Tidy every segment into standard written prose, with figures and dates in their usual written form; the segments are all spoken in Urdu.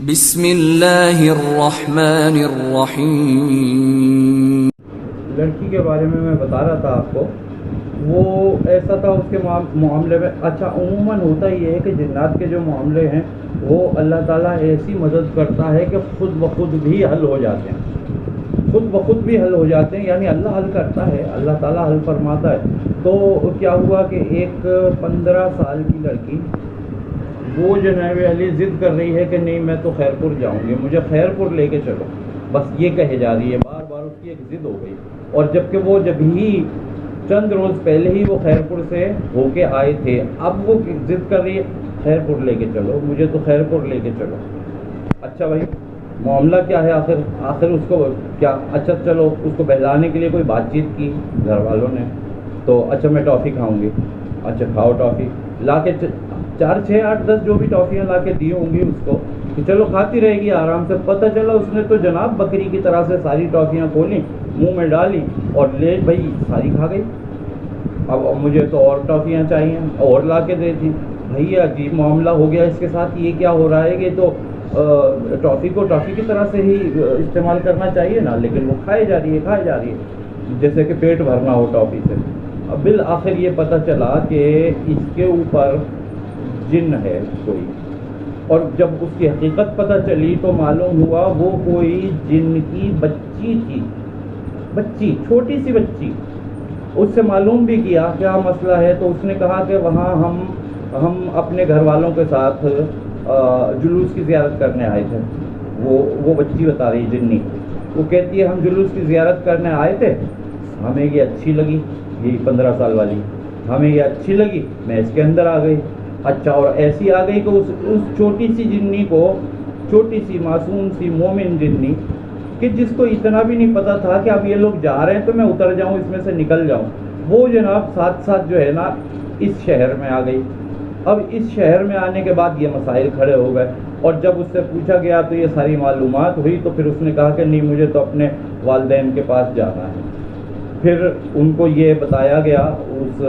بسم اللہ الرحمن الرحیم۔ لڑکی کے بارے میں بتا رہا تھا آپ کو، وہ ایسا تھا اس کے معاملے میں۔ اچھا، عموماً ہوتا یہ ہے کہ جنات کے جو معاملے ہیں وہ اللہ تعالیٰ ایسی مدد کرتا ہے کہ خود بخود بھی حل ہو جاتے ہیں، خود بخود بھی حل ہو جاتے ہیں، یعنی اللہ حل کرتا ہے، اللہ تعالیٰ حل فرماتا ہے۔ تو کیا ہوا کہ ایک 15 سال کی لڑکی وہ جناب علی ضد کر رہی ہے کہ نہیں میں تو خیر پور جاؤں گی، مجھے خیر پور لے کے چلو، بس یہ کہے جا رہی ہے، بار بار اس کی ایک ضد ہو گئی۔ اور جبکہ وہ جب ہی چند روز پہلے ہی وہ خیر پور سے ہو کے آئے تھے، اب وہ ضد کر رہی ہے خیر پور لے کے چلو، مجھے تو خیر پور لے کے چلو۔ اچھا بھائی، معاملہ کیا ہے آخر اس کو کیا؟ اچھا چلو، اس کو بہلانے کے لیے کوئی بات چیت کی گھر والوں نے، تو اچھا میں ٹافی کھاؤں گی، اچھا کھاؤ ٹافی، لا کے 4 6 8 10 جو بھی ٹافیاں لا کے دی ہوں گی اس کو کہ چلو کھاتی رہے گی آرام سے۔ پتہ چلا اس نے تو جناب بکری کی طرح سے ساری ٹافیاں کھولیں، منہ میں ڈالی اور لے بھائی ساری کھا گئی۔ اب مجھے تو اور ٹافیاں چاہیے، اور لا کے دے دی۔ بھائی عجیب معاملہ ہو گیا اس کے ساتھ، یہ کیا ہو رہا ہے کہ تو ٹافی کو ٹافی کی طرح سے ہی استعمال کرنا چاہیے نا، لیکن وہ کھائے جا رہی ہے جیسے کہ پیٹ بھرنا ہو ٹافی سے۔ اب بالآخر یہ پتہ چلا کہ اس کے اوپر جن ہے کوئی، اور جب اس کی حقیقت پتہ چلی تو معلوم ہوا وہ کوئی جن کی بچی تھی، چھوٹی سی بچی۔ اس سے معلوم بھی کیا کیا مسئلہ ہے، تو اس نے کہا کہ وہاں ہم اپنے گھر والوں کے ساتھ جلوس کی زیارت کرنے آئے تھے۔ وہ بچی بتا رہی جنی، وہ کہتی ہے ہم جلوس کی زیارت کرنے آئے تھے، ہمیں یہ اچھی لگی، یہ 15 سال والی، ہمیں یہ اچھی لگی، میں اس کے اندر آ گئی۔ اچھا، اور ایسی آ گئی کہ اس چھوٹی سی جنی کو، چھوٹی سی معصوم سی مومن جنی کہ جس کو اتنا بھی نہیں پتا تھا کہ اب یہ لوگ جا رہے ہیں تو میں اتر جاؤں، اس میں سے نکل جاؤں، وہ جناب ساتھ جو ہے نا اس شہر میں آ گئی۔ اب اس شہر میں آنے کے بعد یہ مسائل کھڑے ہو گئے، اور جب اس سے پوچھا گیا تو یہ ساری معلومات ہوئی، تو پھر اس نے کہا کہ نہیں مجھے تو اپنے والدین کے پاس جانا ہے۔ پھر ان کو یہ بتایا گیا، اس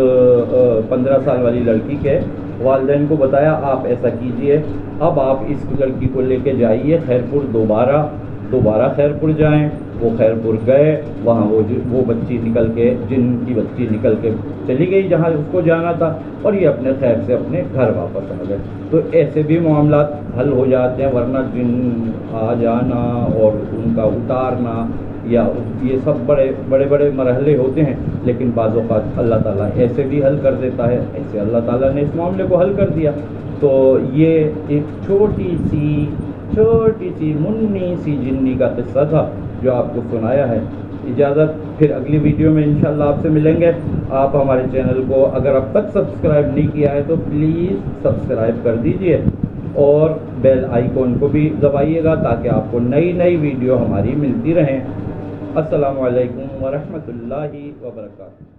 15 سال والی لڑکی کے والدین کو بتایا آپ ایسا کیجئے، اب آپ اس لڑکی کو لے کے جائیے خیر پور، دوبارہ خیر پور جائیں۔ وہ خیر پور گئے، وہاں وہ بچی نکل کے، جن کی بچی نکل کے چلی گئی جہاں اس کو جانا تھا، اور یہ اپنے خیر سے اپنے گھر واپس آ گئے۔ تو ایسے بھی معاملات حل ہو جاتے ہیں، ورنہ جن آ جانا اور ان کا اتارنا یا یہ سب بڑے مرحلے ہوتے ہیں، لیکن بعض اوقات اللہ تعالیٰ ایسے بھی حل کر دیتا ہے۔ ایسے اللہ تعالیٰ نے اس معاملے کو حل کر دیا۔ تو یہ ایک چھوٹی سی منی سی جنی کا قصہ تھا جو آپ کو سنایا ہے۔ اجازت، پھر اگلی ویڈیو میں انشاءاللہ آپ سے ملیں گے۔ آپ ہمارے چینل کو اگر اب تک سبسکرائب نہیں کیا ہے تو پلیز سبسکرائب کر دیجئے، اور بیل آئیکن کو بھی دبائیے گا تاکہ آپ کو نئی ویڈیو ہماری ملتی رہیں۔ السلام علیکم ورحمۃ اللہ وبرکاتہ۔